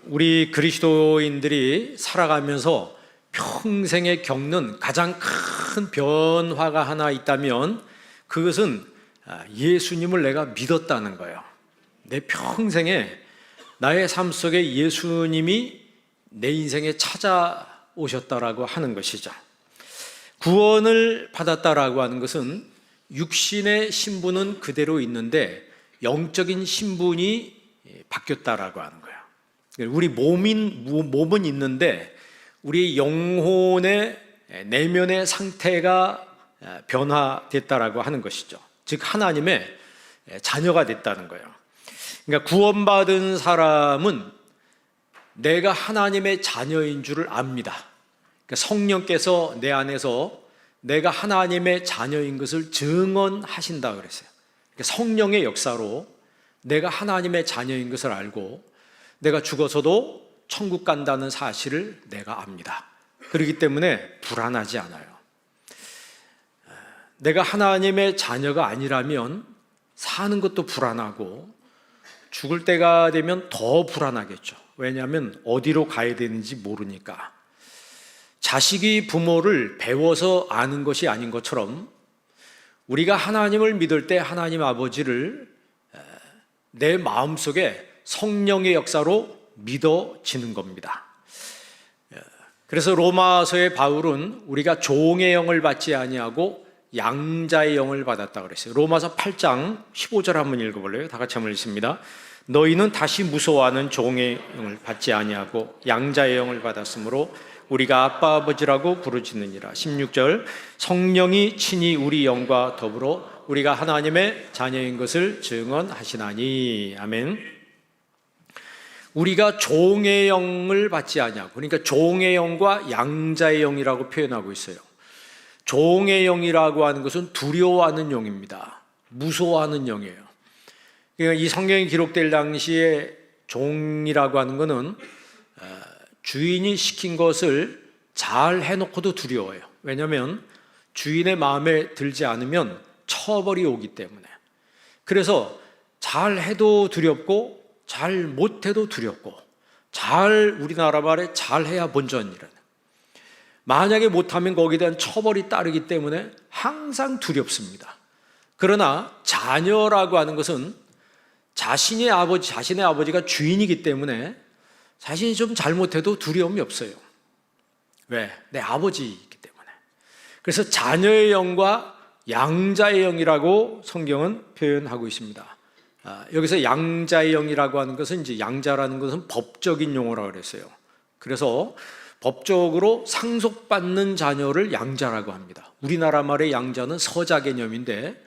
우리 그리스도인들이 살아가면서 평생에 겪는 가장 큰 변화가 하나 있다면 그것은 예수님을 내가 믿었다는 거예요. 내 평생에 나의 삶 속에 예수님이 내 인생에 찾아오셨다라고 하는 것이죠. 구원을 받았다라고 하는 것은 육신의 신분은 그대로 있는데 영적인 신분이 바뀌었다라고 하는 거예요. 우리 몸은 있는데 우리 영혼의 내면의 상태가 변화됐다라고 하는 것이죠. 즉 하나님의 자녀가 됐다는 거예요. 그러니까 구원받은 사람은 내가 하나님의 자녀인 줄을 압니다. 그러니까 성령께서 내 안에서 내가 하나님의 자녀인 것을 증언하신다 그랬어요. 그러니까 성령의 역사로 내가 하나님의 자녀인 것을 알고 내가 죽어서도 천국 간다는 사실을 내가 압니다. 그렇기 때문에 불안하지 않아요. 내가 하나님의 자녀가 아니라면 사는 것도 불안하고 죽을 때가 되면 더 불안하겠죠. 왜냐하면 어디로 가야 되는지 모르니까. 자식이 부모를 배워서 아는 것이 아닌 것처럼 우리가 하나님을 믿을 때 하나님 아버지를 내 마음속에 성령의 역사로 믿어지는 겁니다. 그래서 로마서의 바울은 우리가 종의 영을 받지 아니하고 양자의 영을 받았다 그랬어요. 로마서 8장 15절 한번 읽어볼래요? 다 같이 한번 읽습니다. 너희는 다시 무서워하는 종의 영을 받지 아니하고 양자의 영을 받았으므로 우리가 아빠 아버지라고 부르짖느니라. 16절 성령이 친히 우리 영과 더불어 우리가 하나님의 자녀인 것을 증언하시나니. 아멘. 우리가 종의 영을 받지 아니하고, 그러니까 종의 영과 양자의 영이라고 표현하고 있어요. 종의 영이라고 하는 것은 두려워하는 영입니다. 무서워하는 영이에요. 그러니까 이 성경이 기록될 당시에 종이라고 하는 것은 주인이 시킨 것을 잘 해놓고도 두려워해요. 왜냐하면 주인의 마음에 들지 않으면 처벌이 오기 때문에. 그래서 잘 해도 두렵고 잘 못해도 두렵고 우리나라 말에 잘해야 본전이라는, 만약에 못하면 거기에 대한 처벌이 따르기 때문에 항상 두렵습니다. 그러나 자녀라고 하는 것은 자신의 아버지가 주인이기 때문에 자신이 좀 잘못해도 두려움이 없어요. 왜? 내 아버지이기 때문에. 그래서 자녀의 영과 양자의 영이라고 성경은 표현하고 있습니다. 여기서 양자의 영이라고 하는 것은 이제 양자라는 것은 법적인 용어라고 그랬어요. 그래서 법적으로 상속받는 자녀를 양자라고 합니다. 우리나라 말의 양자는 서자 개념인데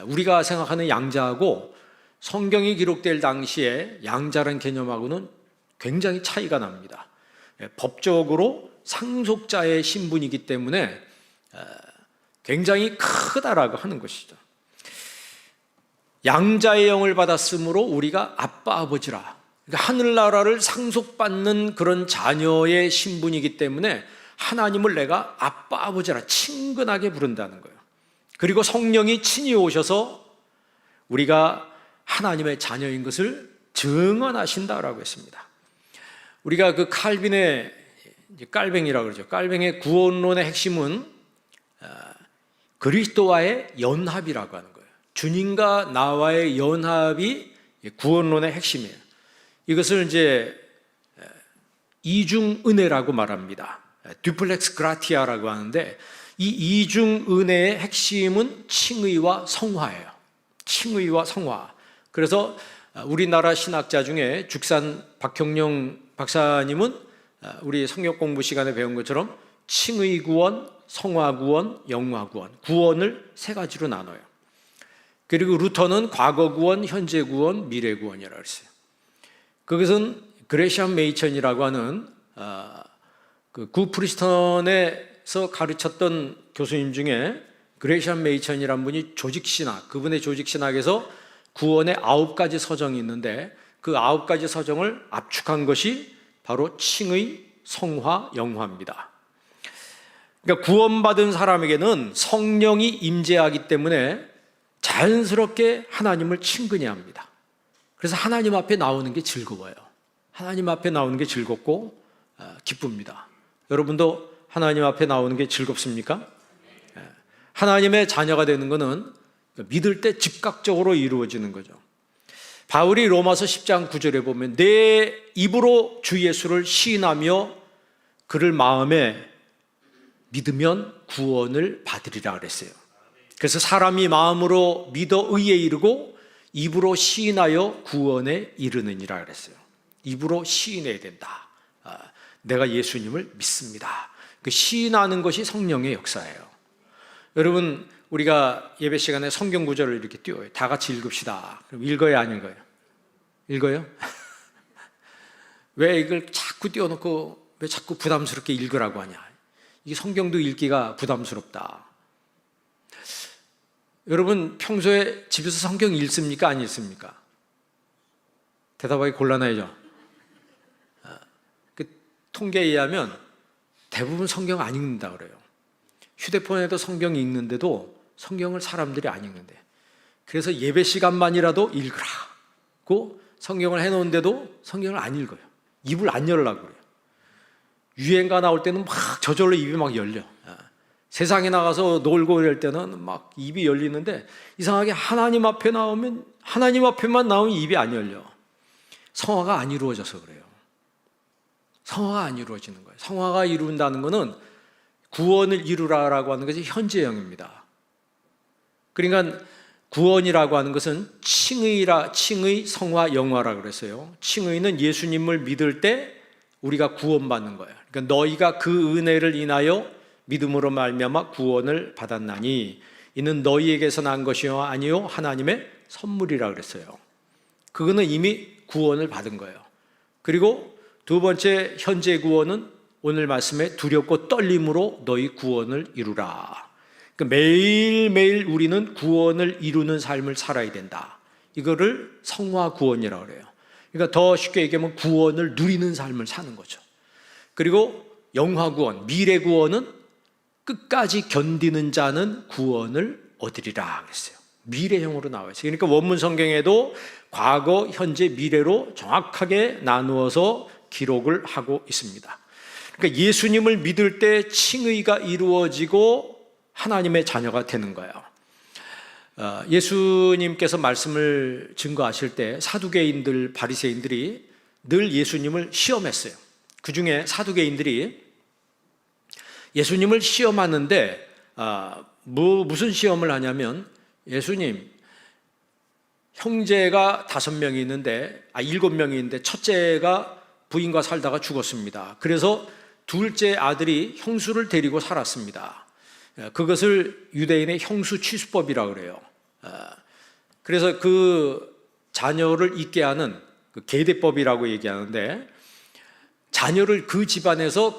우리가 생각하는 양자하고 성경이 기록될 당시에 양자라는 개념하고는 굉장히 차이가 납니다. 법적으로 상속자의 신분이기 때문에 굉장히 크다라고 하는 것이죠. 양자의 영을 받았으므로 우리가 아빠 아버지라. 그러니까 하늘나라를 상속받는 그런 자녀의 신분이기 때문에 하나님을 내가 아빠 아버지라 친근하게 부른다는 거예요. 그리고 성령이 친히 오셔서 우리가 하나님의 자녀인 것을 증언하신다라고 했습니다. 우리가 그 칼빈의 깔뱅이라고 그러죠. 깔뱅의 구원론의 핵심은 그리스도와의 연합이라고 하는 거예요. 주님과 나와의 연합이 구원론의 핵심이에요. 이것을 이제 이중 은혜라고 말합니다. 듀플렉스 그라티아라고 하는데 이 이중 은혜의 핵심은 칭의와 성화예요. 칭의와 성화. 그래서 우리나라 신학자 중에 죽산 박형령 박사님은 우리 성경 공부 시간에 배운 것처럼 칭의 구원, 성화 구원, 영화 구원, 구원을 세 가지로 나눠요. 그리고 루터는 과거 구원, 현재 구원, 미래 구원이라고 했어요. 그것은 그레시엄 메이천이라고 하는 그 구프리스턴에서 가르쳤던 교수님 중에 그레시엄 메이천이라는 분이 조직신학, 그분의 조직신학에서 구원의 9가지 서정이 있는데 그 9가지 서정을 압축한 것이 바로 칭의, 성화, 영화입니다. 그러니까 구원받은 사람에게는 성령이 임재하기 때문에 자연스럽게 하나님을 친근히 합니다. 그래서 하나님 앞에 나오는 게 즐거워요. 하나님 앞에 나오는 게 즐겁고 기쁩니다. 여러분도 하나님 앞에 나오는 게 즐겁습니까? 하나님의 자녀가 되는 것은 믿을 때 즉각적으로 이루어지는 거죠. 바울이 로마서 10장 9절에 보면 내 입으로 주 예수를 시인하며 그를 마음에 믿으면 구원을 받으리라 그랬어요. 그래서 사람이 마음으로 믿어 의에 이르고 입으로 시인하여 구원에 이르느니라 그랬어요. 입으로 시인해야 된다. 내가 예수님을 믿습니다. 그 시인하는 것이 성령의 역사예요. 여러분, 우리가 예배 시간에 성경 구절을 이렇게 띄워요. 다 같이 읽읍시다. 그럼 읽어요, 안 읽어요? 읽어요? 왜 이걸 자꾸 띄워놓고 왜 자꾸 부담스럽게 읽으라고 하냐? 이게 성경도 읽기가 부담스럽다. 여러분, 평소에 집에서 성경 읽습니까? 안 읽습니까? 대답하기 곤란하죠. 그 통계에 의하면 대부분 성경 안 읽는다 그래요. 휴대폰에도 성경 읽는데도 성경을 사람들이 안 읽는데, 그래서 예배 시간만이라도 읽으라고 성경을 해놓은데도 성경을 안 읽어요. 입을 안 열려고 그래요. 유행가 나올 때는 막 저절로 입이 막 열려. 세상에 나가서 놀고 이럴 때는 막 입이 열리는데 이상하게 하나님 앞에 나오면 하나님 앞에만 나오면 입이 안 열려. 성화가 안 이루어져서 그래요. 성화가 안 이루어지는 거예요. 성화가 이룬다는 것은 구원을 이루라라고 하는 것이 현재형입니다. 그러니까 구원이라고 하는 것은 칭의 성화 영화라고 그랬어요. 칭의는 예수님을 믿을 때 우리가 구원받는 거예요. 그러니까 너희가 그 은혜를 인하여 믿음으로 말미암아 구원을 받았나니 이는 너희에게서 난 것이요 아니요 하나님의 선물이라 그랬어요. 그거는 이미 구원을 받은 거예요. 그리고 두 번째 현재 구원은 오늘 말씀에 두렵고 떨림으로 너희 구원을 이루라. 그러니까 매일매일 우리는 구원을 이루는 삶을 살아야 된다. 이거를 성화 구원이라고 그래요. 그러니까 더 쉽게 얘기하면 구원을 누리는 삶을 사는 거죠. 그리고 영화 구원, 미래 구원은 끝까지 견디는 자는 구원을 얻으리라 그랬어요. 미래형으로 나와 있어요. 그러니까 원문 성경에도 과거, 현재, 미래로 정확하게 나누어서 기록을 하고 있습니다. 그러니까 예수님을 믿을 때 칭의가 이루어지고 하나님의 자녀가 되는 거예요. 예수님께서 말씀을 증거하실 때 사두개인들, 바리새인들이 늘 예수님을 시험했어요. 그 중에 사두개인들이 예수님을 시험하는데 무슨 시험을 하냐면 예수님, 형제가 5명이 있는데 7명이 있는데 첫째가 부인과 살다가 죽었습니다. 그래서 둘째 아들이 형수를 데리고 살았습니다. 그것을 유대인의 형수 취수법이라고 그래요. 그래서 그 자녀를 있게 하는 그 계대법이라고 얘기하는데, 자녀를 그 집안에서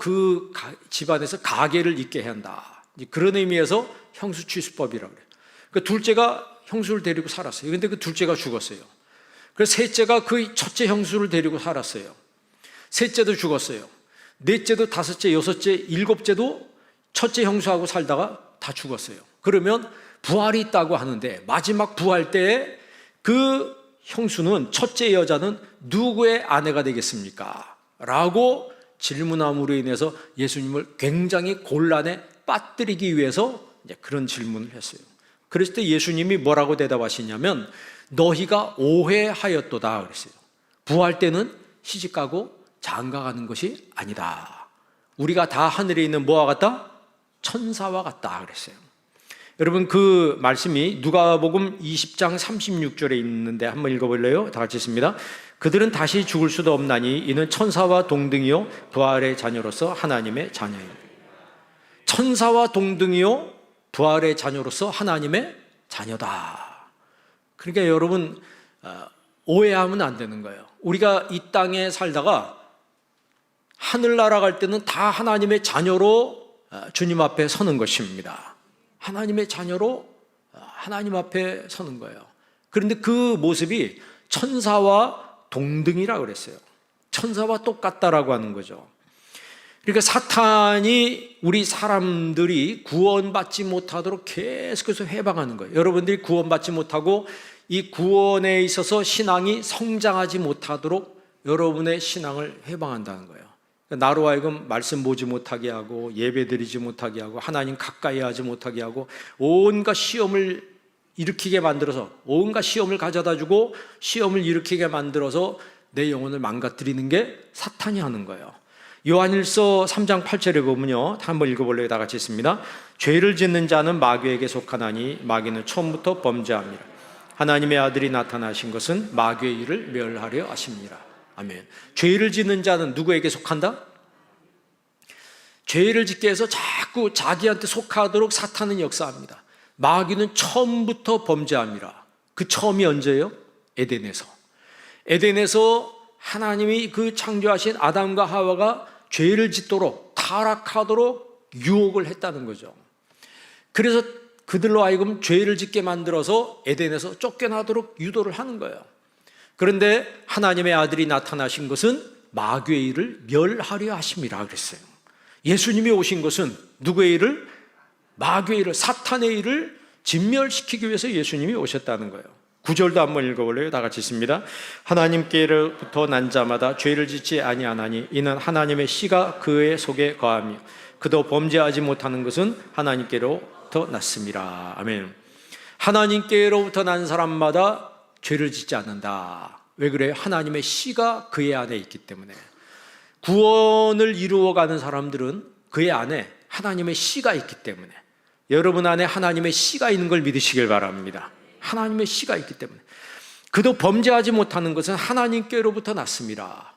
가계를 있게 한다. 그런 의미에서 형수 취수법이라고 그래요. 그 둘째가 형수를 데리고 살았어요. 그런데 그 둘째가 죽었어요. 그래서 셋째가 그 첫째 형수를 데리고 살았어요. 셋째도 죽었어요. 넷째도, 다섯째, 여섯째, 일곱째도 첫째 형수하고 살다가 다 죽었어요. 그러면 부활이 있다고 하는데 마지막 부활 때에 그 형수는, 첫째 여자는 누구의 아내가 되겠습니까? 라고 질문함으로 인해서 예수님을 굉장히 곤란에 빠뜨리기 위해서 이제 그런 질문을 했어요. 그랬을 때 예수님이 뭐라고 대답하시냐면 너희가 오해하였도다 그랬어요. 부활 때는 시집가고 장가가는 것이 아니다. 우리가 다 하늘에 있는 뭐와 같다? 천사와 같다 그랬어요. 여러분, 그 말씀이 누가복음 20장 36절에 있는데 한번 읽어볼래요? 다 같이 읽습니다. 그들은 다시 죽을 수도 없나니 이는 천사와 동등이요 부활의 자녀로서 하나님의 자녀입니다. 천사와 동등이요 부활의 자녀로서 하나님의 자녀다. 그러니까 여러분, 오해하면 안 되는 거예요. 우리가 이 땅에 살다가 하늘나라 갈 때는 다 하나님의 자녀로 주님 앞에 서는 것입니다. 하나님의 자녀로 하나님 앞에 서는 거예요. 그런데 그 모습이 천사와 동등이라고 그랬어요. 천사와 똑같다라고 하는 거죠. 그러니까 사탄이 우리 사람들이 구원받지 못하도록 계속해서 해방하는 거예요. 여러분들이 구원받지 못하고 이 구원에 있어서 신앙이 성장하지 못하도록 여러분의 신앙을 해방한다는 거예요. 나로 하여금 말씀 보지 못하게 하고 예배 드리지 못하게 하고 하나님 가까이 하지 못하게 하고 온갖 시험을 일으키게 만들어서, 온갖 시험을 가져다 주고 시험을 일으키게 만들어서 내 영혼을 망가뜨리는 게 사탄이 하는 거예요. 요한일서 3장 8절에 보면요, 한번 읽어볼래요? 다 같이 있습니다. 죄를 짓는 자는 마귀에게 속하나니 마귀는 처음부터 범죄합니다. 하나님의 아들이 나타나신 것은 마귀의 일을 멸하려 하십니다. 아멘. 죄를 짓는 자는 누구에게 속한다? 죄를 짓게 해서 자꾸 자기한테 속하도록 사탄은 역사합니다. 마귀는 처음부터 범죄합니다. 그 처음이 언제예요? 에덴에서. 에덴에서 하나님이 그 창조하신 아담과 하와가 죄를 짓도록, 타락하도록 유혹을 했다는 거죠. 그래서 그들로 하여금 죄를 짓게 만들어서 에덴에서 쫓겨나도록 유도를 하는 거예요. 그런데 하나님의 아들이 나타나신 것은 마귀의 일을 멸하려 하심이라 그랬어요. 예수님이 오신 것은 누구의 일을? 마귀의 일을, 사탄의 일을 진멸시키기 위해서 예수님이 오셨다는 거예요. 9절도 한번 읽어볼래요? 다 같이 있습니다. 하나님께로부터 난 자마다 죄를 짓지 아니하나니 이는 하나님의 씨가 그의 속에 거하며 그도 범죄하지 못하는 것은 하나님께로부터 났습니다. 아멘. 하나님께로부터 난 사람마다 죄를 짓지 않는다. 왜 그래요? 하나님의 씨가 그의 안에 있기 때문에. 구원을 이루어가는 사람들은 그의 안에 하나님의 씨가 있기 때문에. 여러분 안에 하나님의 씨가 있는 걸 믿으시길 바랍니다. 하나님의 씨가 있기 때문에. 그도 범죄하지 못하는 것은 하나님께로부터 났습니다.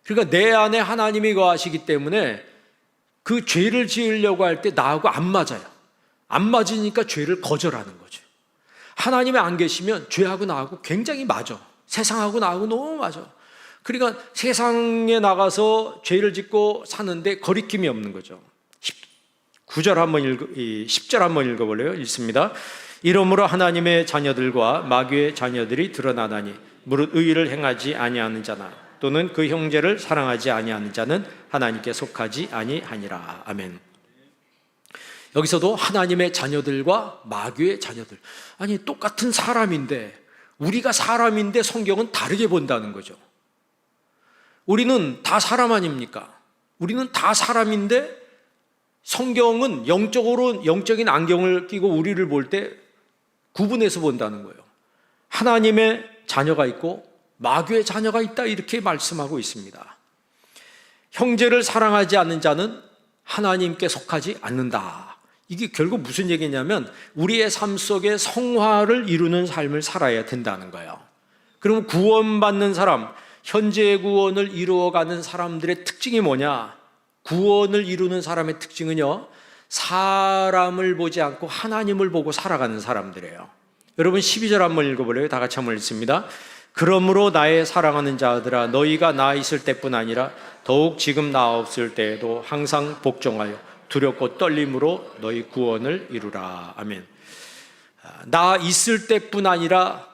그러니까 내 안에 하나님이 거하시기 때문에 그 죄를 지으려고 할 때 나하고 안 맞아요. 안 맞으니까 죄를 거절하는 거죠. 하나님이 안 계시면 죄하고 나하고 굉장히 맞아. 세상하고 나하고 너무 맞아. 그러니까 세상에 나가서 죄를 짓고 사는데 거리낌이 없는 거죠. 10절 한번 읽어볼래요? 읽습니다. 이러므로 하나님의 자녀들과 마귀의 자녀들이 드러나나니 무릇 의를 행하지 아니하는 자나 또는 그 형제를 사랑하지 아니하는 자는 하나님께 속하지 아니하니라. 아멘. 여기서도 하나님의 자녀들과 마귀의 자녀들, 아니 똑같은 사람인데, 우리가 사람인데 성경은 다르게 본다는 거죠. 우리는 다 사람 아닙니까? 우리는 다 사람인데 성경은 영적인 안경을 끼고 우리를 볼 때 구분해서 본다는 거예요. 하나님의 자녀가 있고 마귀의 자녀가 있다, 이렇게 말씀하고 있습니다. 형제를 사랑하지 않는 자는 하나님께 속하지 않는다. 이게 결국 무슨 얘기냐면 우리의 삶 속에 성화를 이루는 삶을 살아야 된다는 거예요. 그럼 구원받는 사람, 현재의 구원을 이루어가는 사람들의 특징이 뭐냐? 구원을 이루는 사람의 특징은요, 사람을 보지 않고 하나님을 보고 살아가는 사람들이에요. 여러분 12절 한번 읽어볼래요? 다 같이 한번 읽습니다. 그러므로 나의 사랑하는 자들아, 너희가 나 있을 때뿐 아니라 더욱 지금 나 없을 때에도 항상 복종하여 두렵고 떨림으로 너희 구원을 이루라. 아멘. 나 있을 때뿐 아니라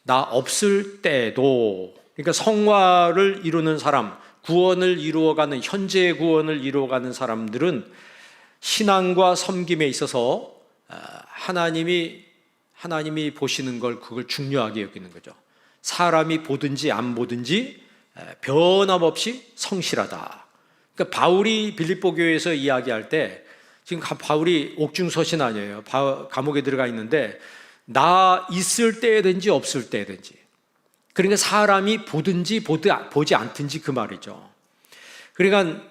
나 없을 때도, 그러니까 성화를 이루는 사람, 구원을 이루어가는, 현재의 구원을 이루어가는 사람들은 신앙과 섬김에 있어서 하나님이 보시는 걸, 그걸 중요하게 여기는 거죠. 사람이 보든지 안 보든지 변함없이 성실하다. 그러니까 바울이 빌립보 교회에서 이야기할 때, 지금 바울이 옥중서신 아니에요. 감옥에 들어가 있는데 나 있을 때든지 없을 때든지, 그러니까 사람이 보든지 보지 않든지 그 말이죠. 그러니까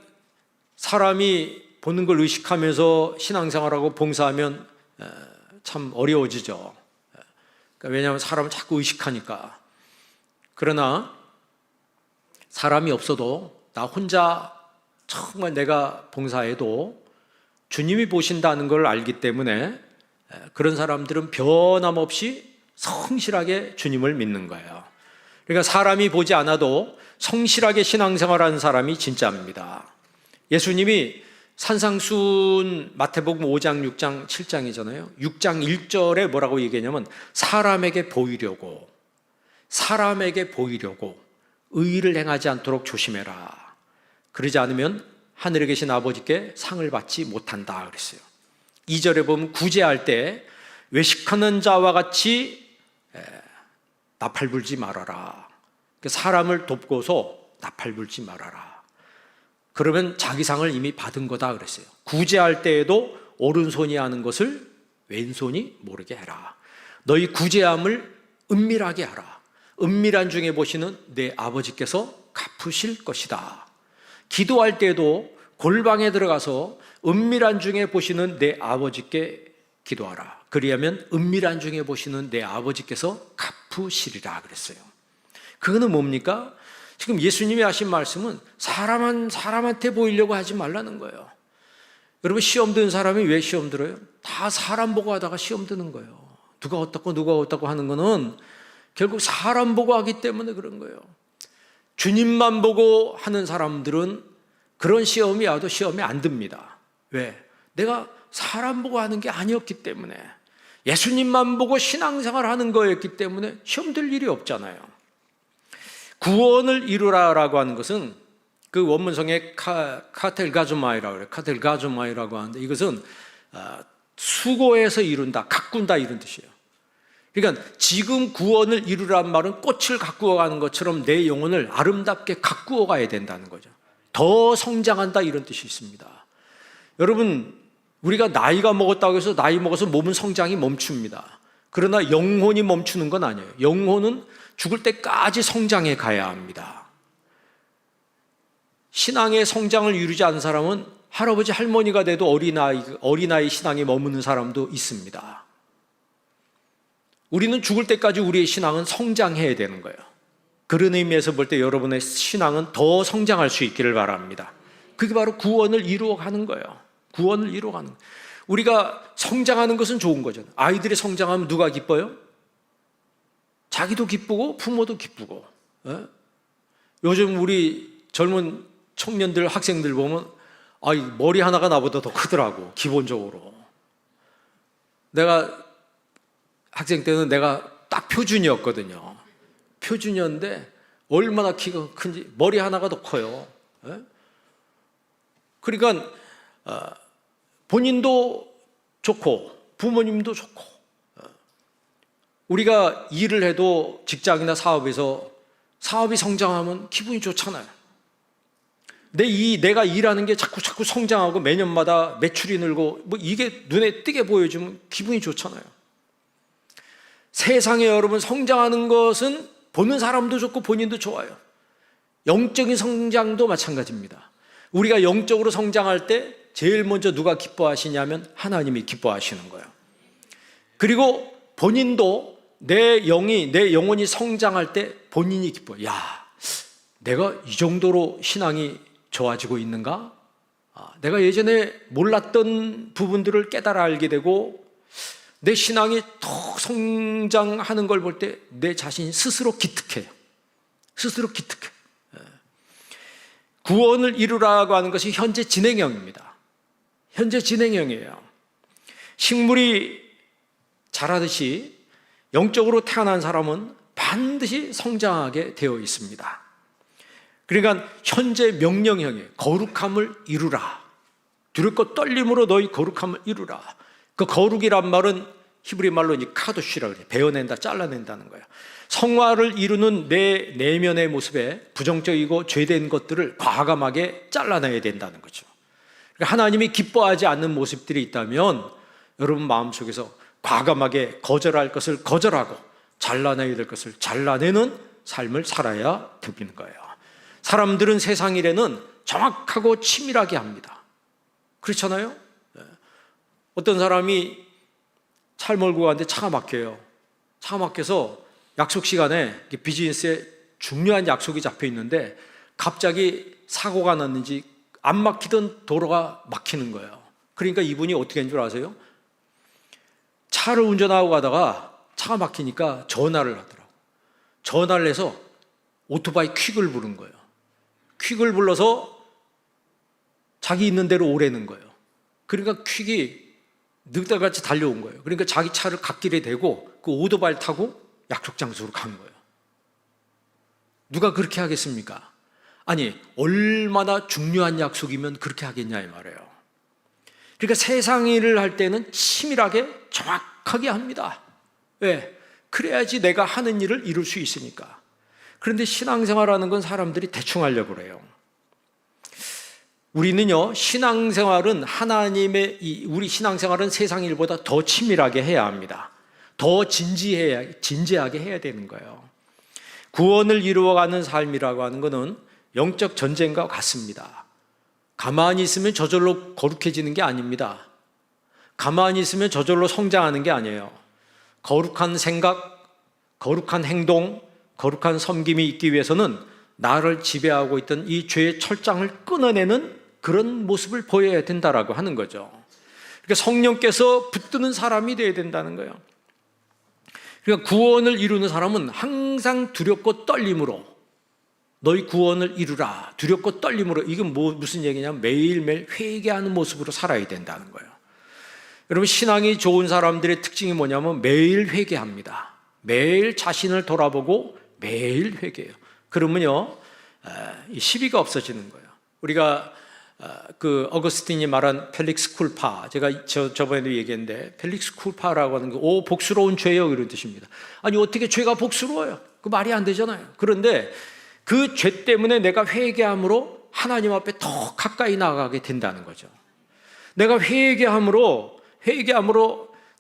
사람이 보는 걸 의식하면서 신앙생활하고 봉사하면 참 어려워지죠. 그러니까 왜냐하면 사람은 자꾸 의식하니까. 그러나 사람이 없어도 나 혼자 정말 내가 봉사해도 주님이 보신다는 걸 알기 때문에 그런 사람들은 변함없이 성실하게 주님을 믿는 거예요. 그러니까 사람이 보지 않아도 성실하게 신앙생활하는 사람이 진짜입니다. 예수님이 산상수훈 마태복음 5장, 6장, 7장이잖아요. 6장 1절에 뭐라고 얘기하냐면 사람에게 보이려고 의의를 행하지 않도록 조심해라. 그러지 않으면 하늘에 계신 아버지께 상을 받지 못한다 그랬어요. 2절에 보면 구제할 때 외식하는 자와 같이 나팔 불지 말아라. 사람을 돕고서 나팔 불지 말아라. 그러면 자기 상을 이미 받은 거다 그랬어요. 구제할 때에도 오른손이 하는 것을 왼손이 모르게 해라. 너희 구제함을 은밀하게 하라. 은밀한 중에 보시는 내 아버지께서 갚으실 것이다. 기도할 때도 골방에 들어가서 은밀한 중에 보시는 내 아버지께 기도하라. 그리하면 은밀한 중에 보시는 내 아버지께서 갚으시리라 그랬어요. 그거는 뭡니까? 지금 예수님이 하신 말씀은 사람한테 보이려고 하지 말라는 거예요. 여러분, 시험 드는 사람이 왜 시험 들어요? 다 사람 보고 하다가 시험 드는 거예요. 누가 어떻고 하는 거는 결국 사람 보고 하기 때문에 그런 거예요. 주님만 보고 하는 사람들은 그런 시험이 와도 시험에 안 듭니다. 왜? 내가 사람 보고 하는 게 아니었기 때문에, 예수님만 보고 신앙생활 하는 거였기 때문에 시험 들 일이 없잖아요. 구원을 이루라라고 하는 것은 그 원문성에 카텔가조마이라고 그래요. 카텔가조마이라고 하는데 이것은 수고해서 이룬다, 가꾼다 이런 뜻이에요. 그러니까 지금 구원을 이루란 말은 꽃을 가꾸어 가는 것처럼 내 영혼을 아름답게 가꾸어 가야 된다는 거죠. 더 성장한다 이런 뜻이 있습니다. 여러분, 우리가 나이가 먹었다고 해서 나이 먹어서 몸은 성장이 멈춥니다. 그러나 영혼이 멈추는 건 아니에요. 영혼은 죽을 때까지 성장해 가야 합니다. 신앙의 성장을 이루지 않은 사람은 할아버지 할머니가 돼도 어린아이 신앙에 머무는 사람도 있습니다. 우리는 죽을 때까지 우리의 신앙은 성장해야 되는 거예요. 그런 의미에서 볼 때 여러분의 신앙은 더 성장할 수 있기를 바랍니다. 그게 바로 구원을 이루어가는 거예요. 구원을 이루어가는 거예요. 우리가 성장하는 것은 좋은 거죠. 아이들이 성장하면 누가 기뻐요? 자기도 기쁘고 부모도 기쁘고. 요즘 우리 젊은 청년들, 학생들 보면 머리 하나가 나보다 더 크더라고, 기본적으로. 내가 학생 때는 내가 딱 표준이었거든요. 표준이었는데 얼마나 키가 큰지, 머리 하나가 더 커요. 그러니까 본인도 좋고 부모님도 좋고, 우리가 일을 해도 직장이나 사업에서 사업이 성장하면 기분이 좋잖아요. 내가 일하는 게 자꾸 성장하고 매년마다 매출이 늘고 이게 눈에 띄게 보여주면 기분이 좋잖아요. 세상에 여러분, 성장하는 것은 보는 사람도 좋고 본인도 좋아요. 영적인 성장도 마찬가지입니다. 우리가 영적으로 성장할 때 제일 먼저 누가 기뻐하시냐면 하나님이 기뻐하시는 거예요. 그리고 본인도 내 영혼이 성장할 때 본인이 기뻐요. 야, 내가 이 정도로 신앙이 좋아지고 있는가? 내가 예전에 몰랐던 부분들을 깨달아 알게 되고 내 신앙이 더 성장하는 걸 볼 때 내 자신이 스스로 기특해요. 스스로 기특해. 구원을 이루라고 하는 것이 현재 진행형입니다. 현재 진행형이에요. 식물이 자라듯이 영적으로 태어난 사람은 반드시 성장하게 되어 있습니다. 그러니까 현재 명령형이에요. 거룩함을 이루라. 두렵고 떨림으로 너희 거룩함을 이루라. 그 거룩이란 말은 히브리 말로 카도시라고 해요. 베어낸다, 잘라낸다는 거예요. 성화를 이루는 내 내면의 모습에 부정적이고 죄된 것들을 과감하게 잘라내야 된다는 거죠. 그러니까 하나님이 기뻐하지 않는 모습들이 있다면 여러분 마음속에서 과감하게 거절할 것을 거절하고 잘라내야 될 것을 잘라내는 삶을 살아야 되는 거예요. 사람들은 세상 일에는 정확하고 치밀하게 합니다. 그렇잖아요? 어떤 사람이 차를 몰고 가는데 차가 막혀요. 차가 막혀서 약속 시간에 비즈니스에 중요한 약속이 잡혀 있는데 갑자기 사고가 났는지 안 막히던 도로가 막히는 거예요. 그러니까 이분이 어떻게 한 줄 아세요? 차를 운전하고 가다가 차가 막히니까 전화를 하더라고요. 전화를 해서 오토바이 퀵을 부른 거예요. 퀵을 불러서 자기 있는 대로 오라는 거예요. 그러니까 퀵이 늑대같이 달려온 거예요. 그러니까 자기 차를 갓길에 대고 그 오토바이를 타고 약속 장소로 간 거예요. 누가 그렇게 하겠습니까? 아니, 얼마나 중요한 약속이면 그렇게 하겠냐 이 말이에요. 그러니까 세상 일을 할 때는 치밀하게 정확하게 합니다. 왜? 그래야지 내가 하는 일을 이룰 수 있으니까. 그런데 신앙생활하는 건 사람들이 대충 하려고 그래요. 우리는요, 신앙생활은 우리 신앙생활은 세상 일보다 더 치밀하게 해야 합니다. 더 진지하게 해야 되는 거예요. 구원을 이루어가는 삶이라고 하는 것은 영적 전쟁과 같습니다. 가만히 있으면 저절로 거룩해지는 게 아닙니다. 가만히 있으면 저절로 성장하는 게 아니에요. 거룩한 생각, 거룩한 행동, 거룩한 섬김이 있기 위해서는 나를 지배하고 있던 이 죄의 철장을 끊어내는 그런 모습을 보여야 된다라고 하는 거죠. 그러니까 성령께서 붙드는 사람이 되어야 된다는 거예요. 그러니까 구원을 이루는 사람은 항상 두렵고 떨림으로, 너희 구원을 이루라, 두렵고 떨림으로. 이건 무슨 얘기냐면 매일매일 회개하는 모습으로 살아야 된다는 거예요. 여러분, 신앙이 좋은 사람들의 특징이 뭐냐면 매일 회개합니다. 매일 자신을 돌아보고 매일 회개해요. 그러면요, 시비가 없어지는 거예요. 우리가 그 어거스틴이 말한 펠릭스 쿨파, 제가 저번에도 얘기했는데, 펠릭스 쿨파라고 하는 게 복스러운 죄요, 이런 뜻입니다. 아니, 어떻게 죄가 복스러워요? 그 말이 안 되잖아요. 그런데 그 죄 때문에 내가 회개함으로 하나님 앞에 더 가까이 나가게 된다는 거죠. 내가 회개함으로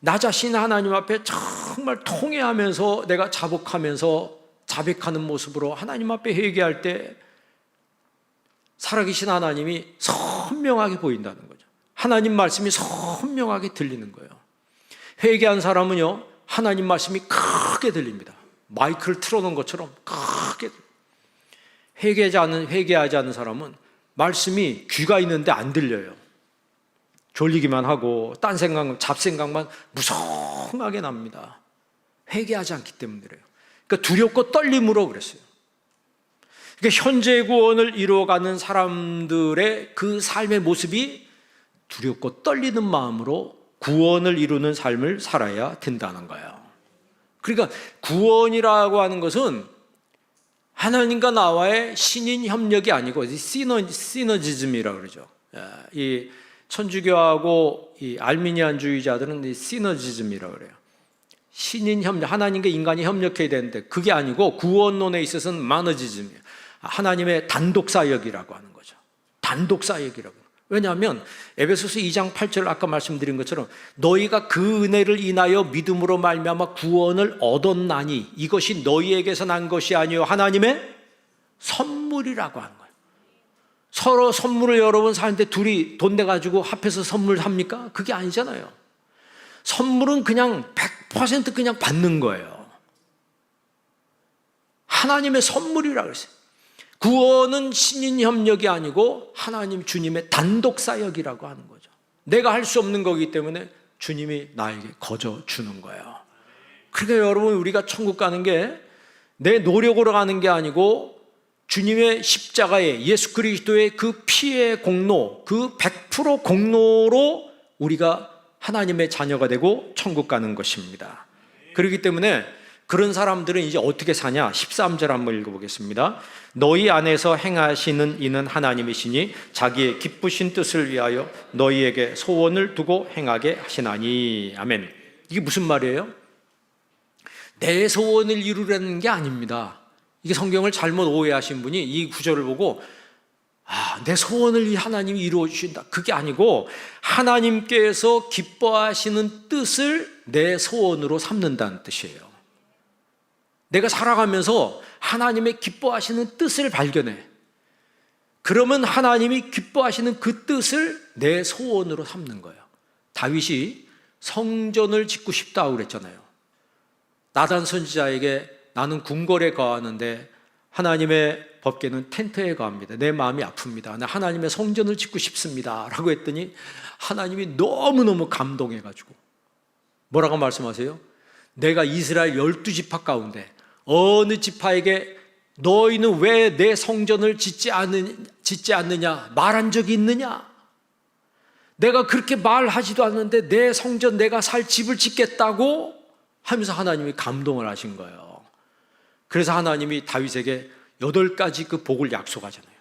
나 자신 하나님 앞에 정말 통회하면서, 내가 자백하는 모습으로 하나님 앞에 회개할 때 살아계신 하나님이 선명하게 보인다는 거죠. 하나님 말씀이 선명하게 들리는 거예요. 회개한 사람은요, 하나님 말씀이 크게 들립니다. 마이크를 틀어놓은 것처럼 크게. 회개하지 않는 사람은 말씀이 귀가 있는데 안 들려요. 졸리기만 하고 딴 생각, 잡생각만 무성하게 납니다. 회개하지 않기 때문에 그래요. 그러니까 두렵고 떨림으로 그랬어요. 그러니까 현재 구원을 이루어가는 사람들의 그 삶의 모습이 두렵고 떨리는 마음으로 구원을 이루는 삶을 살아야 된다는 거예요. 그러니까 구원이라고 하는 것은 하나님과 나와의 신인 협력이 아니고 시너지즘이라고 그러죠. 이 천주교하고 이 알미니안주의자들은 이 시너지즘이라고 그래요. 신인 협력, 하나님과 인간이 협력해야 되는데 그게 아니고 구원론에 있어서는 마너지즘이에요. 하나님의 단독사역이라고 하는 거죠. 단독사역이라고. 왜냐하면 에베소서 2장 8절 아까 말씀드린 것처럼 너희가 그 은혜를 인하여 믿음으로 말미암아 구원을 얻었나니 이것이 너희에게서 난 것이 아니요 하나님의 선물이라고 하는 거예요. 서로 선물을 여러분 사는데 둘이 돈 내가지고 합해서 선물합니까? 그게 아니잖아요. 선물은 그냥 100% 그냥 받는 거예요. 하나님의 선물이라고 했어요. 구원은 신인 협력이 아니고 하나님 주님의 단독 사역이라고 하는 거죠. 내가 할 수 없는 거기 때문에 주님이 나에게 거저 주는 거예요. 그러니까 여러분, 우리가 천국 가는 게 내 노력으로 가는 게 아니고 주님의 십자가의 예수 그리스도의 그 피의 공로, 그 100% 공로로 우리가 하나님의 자녀가 되고 천국 가는 것입니다. 그렇기 때문에 그런 사람들은 이제 어떻게 사냐? 13절 한번 읽어보겠습니다. 너희 안에서 행하시는 이는 하나님이시니 자기의 기쁘신 뜻을 위하여 너희에게 소원을 두고 행하게 하시나니. 아멘. 이게 무슨 말이에요? 내 소원을 이루려는 게 아닙니다. 이게 성경을 잘못 오해하신 분이 이 구절을 보고 내 소원을 하나님이 이루어 주신다. 그게 아니고 하나님께서 기뻐하시는 뜻을 내 소원으로 삼는다는 뜻이에요. 내가 살아가면서 하나님의 기뻐하시는 뜻을 발견해. 그러면 하나님이 기뻐하시는 그 뜻을 내 소원으로 삼는 거예요. 다윗이 성전을 짓고 싶다고 그랬잖아요. 나단 선지자에게 나는 궁궐에 거하는데 하나님의 법궤는 텐트에 거합니다. 내 마음이 아픕니다. 나 하나님의 성전을 짓고 싶습니다. 라고 했더니 하나님이 너무너무 감동해가지고 뭐라고 말씀하세요? 내가 이스라엘 12지파 가운데 어느 지파에게 너희는 왜 내 성전을 짓지 않느냐 말한 적이 있느냐? 내가 그렇게 말하지도 않는데 내 성전 내가 살 집을 짓겠다고 하면서 하나님이 감동을 하신 거예요. 그래서 하나님이 다윗에게 8가지 그 복을 약속하잖아요.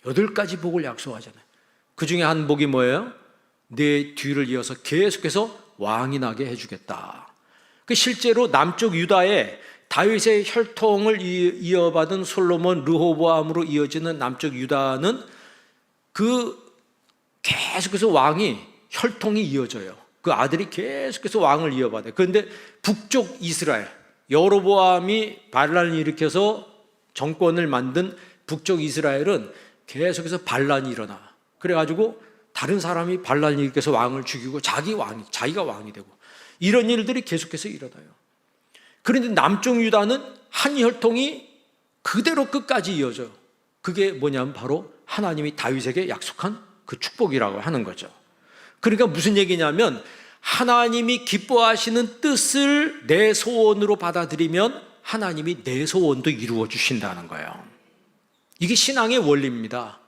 8가지 복을 약속하잖아요. 그 중에 한 복이 뭐예요? 내 뒤를 이어서 계속해서 왕이 나게 해주겠다. 그 실제로 남쪽 유다에 다윗의 혈통을 이어받은 솔로몬, 르호보암으로 이어지는 남쪽 유다는 계속해서 왕이 혈통이 이어져요. 그 아들이 계속해서 왕을 이어받아요. 그런데 북쪽 이스라엘, 여로보암이 반란을 일으켜서 정권을 만든 북쪽 이스라엘은 계속해서 반란이 일어나. 그래가지고 다른 사람이 반란을 일으켜서 왕을 죽이고 자기가 왕이 되고 이런 일들이 계속해서 일어나요. 그런데 남쪽 유다는 한 혈통이 그대로 끝까지 이어져요. 그게 뭐냐면 바로 하나님이 다윗에게 약속한 그 축복이라고 하는 거죠. 그러니까 무슨 얘기냐면 하나님이 기뻐하시는 뜻을 내 소원으로 받아들이면 하나님이 내 소원도 이루어 주신다는 거예요. 이게 신앙의 원리입니다.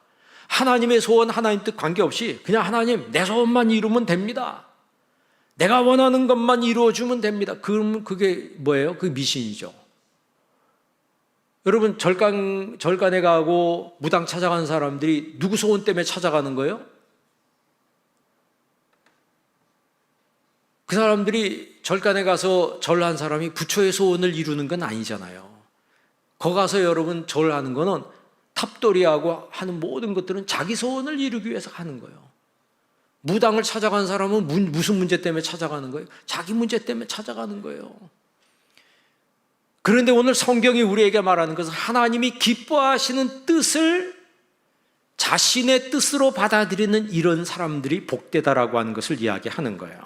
하나님의 소원, 하나님 뜻 관계없이 그냥 하나님 내 소원만 이루면 됩니다. 내가 원하는 것만 이루어주면 됩니다. 그러면 그게 뭐예요? 그게 미신이죠. 여러분 절간에 가고 무당 찾아가는 사람들이 누구 소원 때문에 찾아가는 거예요? 그 사람들이 절간에 가서 절한 사람이 부처의 소원을 이루는 건 아니잖아요. 거기 가서 여러분 절하는 거는 탑돌이하고 하는 모든 것들은 자기 소원을 이루기 위해서 하는 거예요. 무당을 찾아간 사람은 무슨 문제 때문에 찾아가는 거예요? 자기 문제 때문에 찾아가는 거예요. 그런데 오늘 성경이 우리에게 말하는 것은 하나님이 기뻐하시는 뜻을 자신의 뜻으로 받아들이는 이런 사람들이 복되다라고 하는 것을 이야기하는 거예요.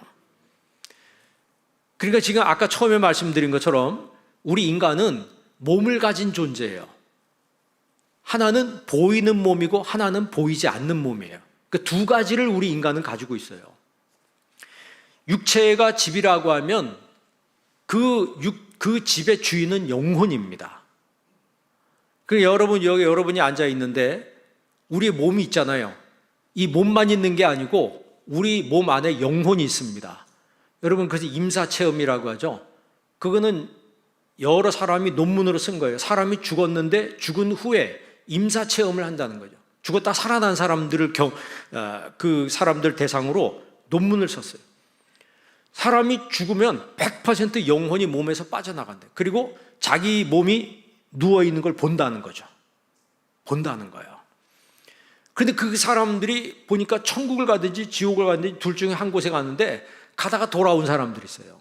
그러니까 지금 아까 처음에 말씀드린 것처럼 우리 인간은 몸을 가진 존재예요. 하나는 보이는 몸이고 하나는 보이지 않는 몸이에요. 그 두 가지를 우리 인간은 가지고 있어요. 육체가 집이라고 하면 그 집의 주인은 영혼입니다. 그러니까 여러분이 앉아 있는데 우리의 몸이 있잖아요. 이 몸만 있는 게 아니고 우리 몸 안에 영혼이 있습니다. 여러분 그래서 임사체험이라고 하죠. 그거는 여러 사람이 논문으로 쓴 거예요. 사람이 죽었는데 죽은 후에 임사체험을 한다는 거죠. 죽었다 살아난 사람들을 그 사람들 대상으로 논문을 썼어요. 사람이 죽으면 100% 영혼이 몸에서 빠져나간대요. 그리고 자기 몸이 누워있는 걸 본다는 거죠. 본다는 거예요. 그런데 그 사람들이 보니까 천국을 가든지 지옥을 가든지 둘 중에 한 곳에 갔는데 가다가 돌아온 사람들이 있어요.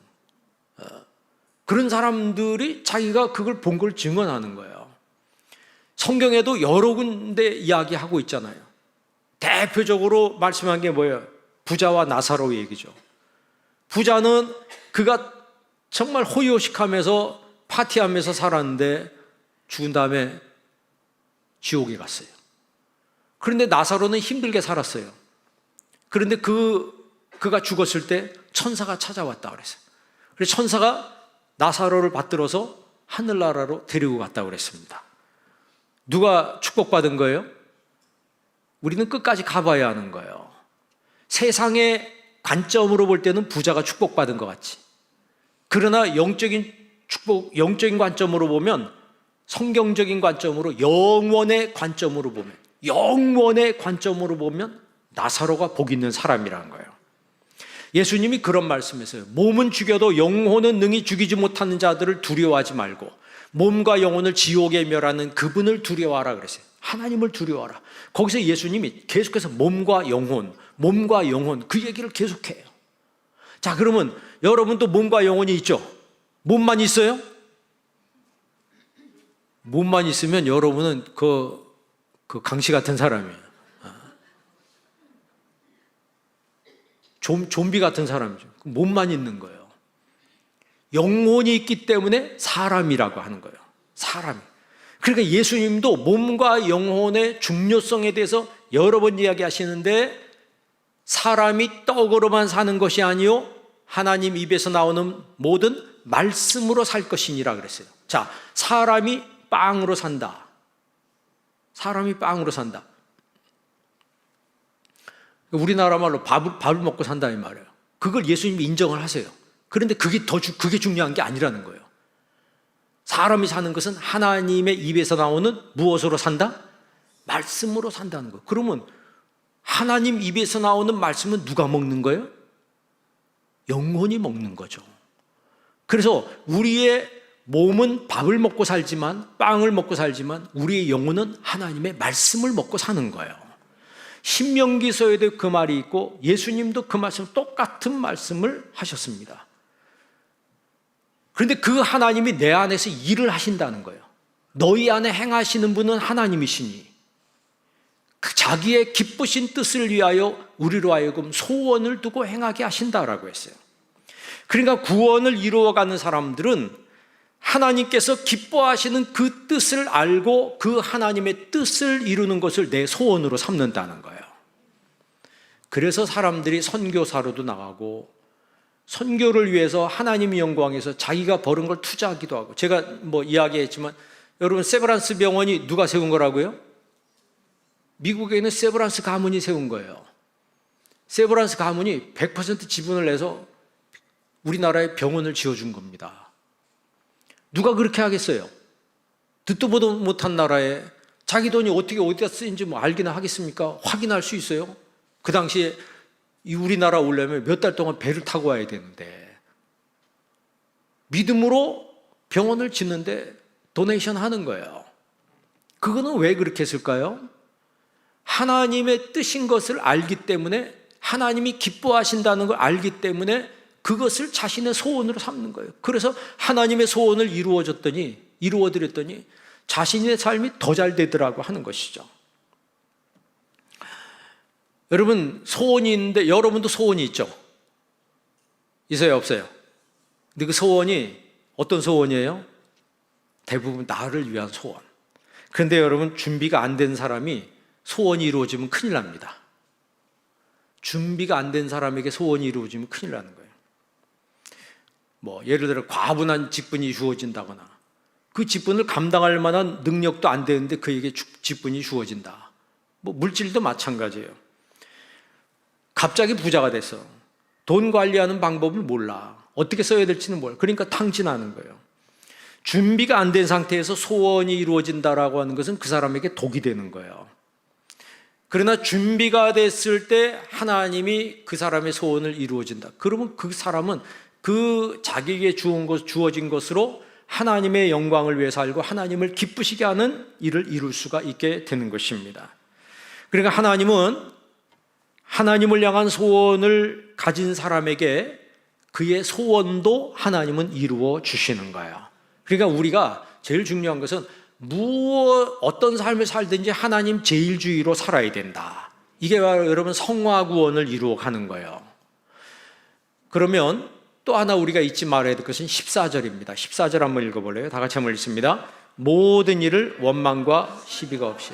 그런 사람들이 자기가 그걸 본 걸 증언하는 거예요. 성경에도 여러 군데 이야기하고 있잖아요. 대표적으로 말씀한 게 뭐예요? 부자와 나사로 얘기죠. 부자는 그가 정말 호의호식하면서 파티하면서 살았는데 죽은 다음에 지옥에 갔어요. 그런데 나사로는 힘들게 살았어요. 그런데 그가 죽었을 때 천사가 찾아왔다 그랬어요. 그래서 천사가 나사로를 받들어서 하늘나라로 데리고 갔다고 그랬습니다. 누가 축복받은 거예요? 우리는 끝까지 가봐야 하는 거예요. 세상의 관점으로 볼 때는 부자가 축복받은 것 같지. 그러나 영적인 관점으로 보면, 성경적인 관점으로, 영원의 관점으로 보면 나사로가 복 있는 사람이라는 거예요. 예수님이 그런 말씀했어요. 몸은 죽여도 영혼은 능히 죽이지 못하는 자들을 두려워하지 말고 몸과 영혼을 지옥에 멸하는 그분을 두려워하라 그랬어요. 하나님을 두려워하라. 거기서 예수님이 계속해서 몸과 영혼 그 얘기를 계속해요. 자, 그러면 여러분도 몸과 영혼이 있죠? 몸만 있어요? 몸만 있으면 여러분은 그 강씨 같은 사람이에요. 좀비 같은 사람이죠. 몸만 있는 거예요. 영혼이 있기 때문에 사람이라고 하는 거예요. 사람이. 그러니까 예수님도 몸과 영혼의 중요성에 대해서 여러 번 이야기하시는데, 사람이 떡으로만 사는 것이 아니요 하나님 입에서 나오는 모든 말씀으로 살 것이니라 그랬어요. 자, 사람이 빵으로 산다. 사람이 빵으로 산다. 우리나라 말로 밥을 먹고 산다 이 말이에요. 그걸 예수님이 인정을 하세요. 그런데 그게 중요한 게 아니라는 거예요. 사람이 사는 것은 하나님의 입에서 나오는 무엇으로 산다? 말씀으로 산다는 거예요. 그러면 하나님 입에서 나오는 말씀은 누가 먹는 거예요? 영혼이 먹는 거죠. 그래서 우리의 몸은 밥을 먹고 살지만, 빵을 먹고 살지만 우리의 영혼은 하나님의 말씀을 먹고 사는 거예요. 신명기서에도 그 말이 있고 예수님도 그 말씀, 똑같은 말씀을 하셨습니다. 그런데 그 하나님이 내 안에서 일을 하신다는 거예요. 너희 안에 행하시는 분은 하나님이시니 그 자기의 기쁘신 뜻을 위하여 우리로 하여금 소원을 두고 행하게 하신다라고 했어요. 그러니까 구원을 이루어가는 사람들은 하나님께서 기뻐하시는 그 뜻을 알고 그 하나님의 뜻을 이루는 것을 내 소원으로 삼는다는 거예요. 그래서 사람들이 선교사로도 나가고 선교를 위해서 하나님의 영광에서 자기가 벌은 걸 투자하기도 하고, 제가 이야기했지만 여러분, 세브란스 병원이 누가 세운 거라고요? 미국에 있는 세브란스 가문이 세운 거예요. 세브란스 가문이 100% 지분을 내서 우리나라에 병원을 지어준 겁니다. 누가 그렇게 하겠어요? 듣도 보도 못한 나라에 자기 돈이 어떻게 어디다 쓰인지 알기나 하겠습니까? 확인할 수 있어요? 그 당시에 우리나라 오려면 몇 달 동안 배를 타고 와야 되는데 믿음으로 병원을 짓는데 도네이션 하는 거예요. 그거는 왜 그렇게 했을까요? 하나님의 뜻인 것을 알기 때문에, 하나님이 기뻐하신다는 걸 알기 때문에 그것을 자신의 소원으로 삼는 거예요. 그래서 하나님의 소원을 이루어드렸더니 자신의 삶이 더 잘 되더라고 하는 것이죠. 여러분, 소원이 있는데 여러분도 소원이 있죠? 있어요, 없어요? 근데 그 소원이 어떤 소원이에요? 대부분 나를 위한 소원. 그런데 여러분, 준비가 안 된 사람이 소원이 이루어지면 큰일 납니다. 준비가 안 된 사람에게 소원이 이루어지면 큰일 나는 거예요. 예를 들어 과분한 직분이 주어진다거나 그 직분을 감당할 만한 능력도 안 되는데 그에게 직분이 주어진다. 물질도 마찬가지예요. 갑자기 부자가 됐어. 돈 관리하는 방법을 몰라. 어떻게 써야 될지는 몰라. 그러니까 탕진하는 거예요. 준비가 안 된 상태에서 소원이 이루어진다라고 하는 것은 그 사람에게 독이 되는 거예요. 그러나 준비가 됐을 때 하나님이 그 사람의 소원을 이루어진다. 그러면 그 사람은 그 자기에게 주어진 것으로 하나님의 영광을 위해 살고 하나님을 기쁘시게 하는 일을 이룰 수가 있게 되는 것입니다. 그러니까 하나님은 하나님을 향한 소원을 가진 사람에게 그의 소원도 하나님은 이루어 주시는 거예요. 그러니까 우리가 제일 중요한 것은 어떤 삶을 살든지 하나님 제일주의로 살아야 된다. 이게 바로 여러분 성화 구원을 이루어 가는 거예요. 그러면 또 하나 우리가 잊지 말아야 될 것은 14절입니다. 14절 한번 읽어볼래요? 다 같이 한번 읽습니다. 모든 일을 원망과 시비가 없이.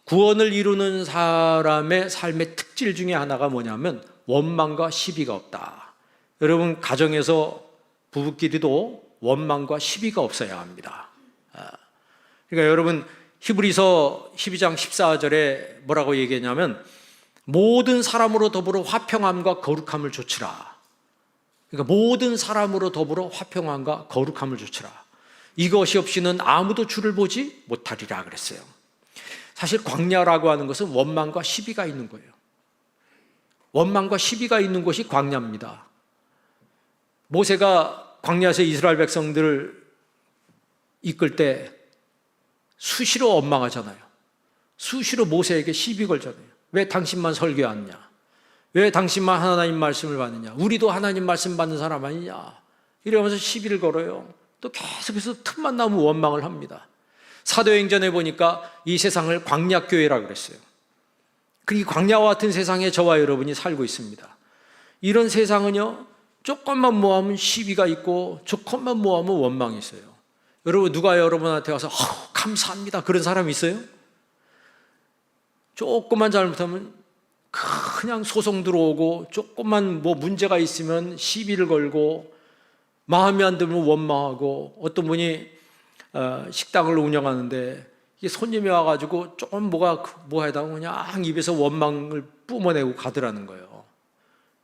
구원을 이루는 사람의 삶의 특질 중에 하나가 뭐냐면 원망과 시비가 없다. 여러분, 가정에서 부부끼리도 원망과 시비가 없어야 합니다. 그러니까 여러분, 히브리서 12장 14절에 뭐라고 얘기했냐면 모든 사람으로 더불어 화평함과 거룩함을 조치라. 그러니까 모든 사람으로 더불어 화평함과 거룩함을 조치라. 이것이 없이는 아무도 주를 보지 못하리라 그랬어요. 사실 광야라고 하는 것은 원망과 시비가 있는 거예요. 원망과 시비가 있는 곳이 광야입니다. 모세가 광야에서 이스라엘 백성들을 이끌 때 수시로 원망하잖아요. 수시로 모세에게 시비 걸잖아요. 왜 당신만 설교하느냐? 왜 당신만 하나님 말씀을 받느냐? 우리도 하나님 말씀 받는 사람 아니냐? 이러면서 시비를 걸어요. 또 계속해서 틈만 나면 원망을 합니다. 사도행전에 보니까 이 세상을 광야교회라고 그랬어요. 그 광야와 같은 세상에 저와 여러분이 살고 있습니다. 이런 세상은요, 조금만 모하면 시비가 있고 조금만 모하면 원망이 있어요. 여러분, 누가 여러분한테 와서 감사합니다 그런 사람이 있어요? 조금만 잘못하면 그냥 소송 들어오고, 조금만 문제가 있으면 시비를 걸고, 마음에 안 들면 원망하고. 어떤 분이 식당을 운영하는데 이게 손님이 와가지고 조금 뭐 하다가 그냥 입에서 원망을 뿜어내고 가더라는 거예요.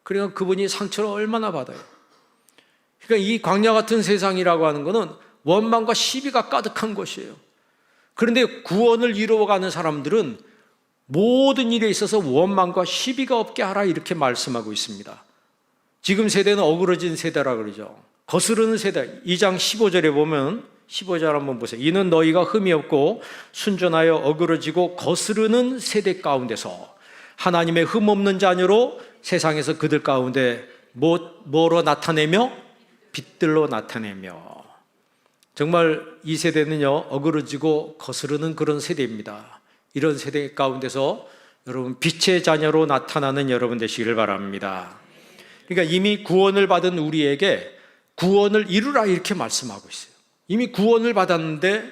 그러니까 그분이 상처를 얼마나 받아요. 그러니까 이 광야 같은 세상이라고 하는 것은 원망과 시비가 가득한 것이에요. 그런데 구원을 이루어가는 사람들은 모든 일에 있어서 원망과 시비가 없게 하라 이렇게 말씀하고 있습니다. 지금 세대는 어그러진 세대라 그러죠. 거스르는 세대. 2장 15절에 보면 15절 한번 보세요. 이는 너희가 흠이 없고 순전하여 어그러지고 거스르는 세대 가운데서 하나님의 흠 없는 자녀로 세상에서 그들 가운데 뭐로 나타내며? 빛들로 나타내며. 정말 이 세대는요, 어그러지고 거스르는 그런 세대입니다. 이런 세대 가운데서 여러분 빛의 자녀로 나타나는 여러분 되시기를 바랍니다. 그러니까 이미 구원을 받은 우리에게 구원을 이루라 이렇게 말씀하고 있어요. 이미 구원을 받았는데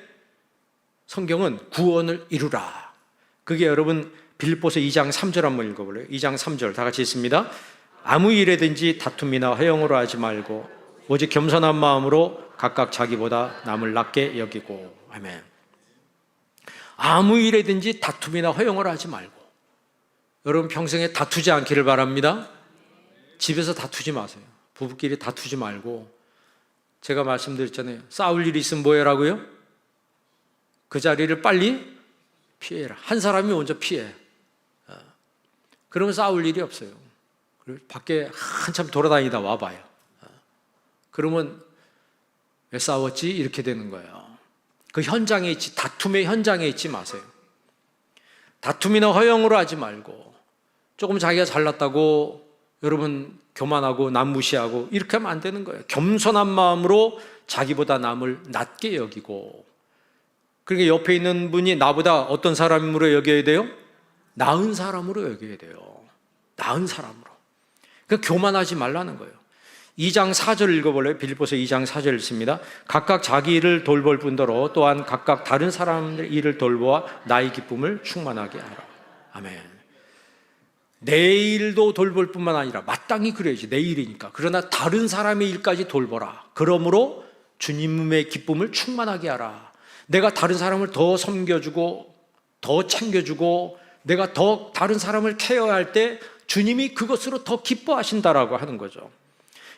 성경은 구원을 이루라. 그게 여러분 빌립보서 2장 3절 한번 읽어볼래요? 2장 3절 다 같이 읽습니다. 아무 일에든지 다툼이나 허영으로 하지 말고 오직 겸손한 마음으로 각각 자기보다 남을 낮게 여기고. 아멘. 아무 일에든지 다툼이나 허영을 하지 말고. 여러분 평생에 다투지 않기를 바랍니다. 집에서 다투지 마세요. 부부끼리 다투지 말고. 제가 말씀드렸잖아요. 싸울 일이 있으면 뭐 해라고요? 그 자리를 빨리 피해라. 한 사람이 먼저 피해. 그러면 싸울 일이 없어요. 밖에 한참 돌아다니다 와봐요. 그러면 왜 싸웠지? 이렇게 되는 거예요. 그 현장에 있지, 다툼의 현장에 있지 마세요. 다툼이나 허영으로 하지 말고, 조금 자기가 잘났다고 여러분 교만하고 남 무시하고 이렇게 하면 안 되는 거예요. 겸손한 마음으로 자기보다 남을 낮게 여기고. 그러니까 옆에 있는 분이 나보다 어떤 사람으로 여겨야 돼요? 나은 사람으로 여겨야 돼요. 나은 사람으로. 그러니까 교만하지 말라는 거예요. 2장 4절 읽어볼래요? 빌립보서 2장 4절 읽습니다. 각각 자기 일을 돌볼 뿐더러 또한 각각 다른 사람들 일을 돌보아 나의 기쁨을 충만하게 하라. 아멘. 내 일도 돌볼 뿐만 아니라 마땅히 그래야지, 내 일이니까. 그러나 다른 사람의 일까지 돌보라. 그러므로 주님의 기쁨을 충만하게 하라. 내가 다른 사람을 더 섬겨주고 더 챙겨주고 내가 더 다른 사람을 케어할 때 주님이 그것으로 더 기뻐하신다라고 하는 거죠.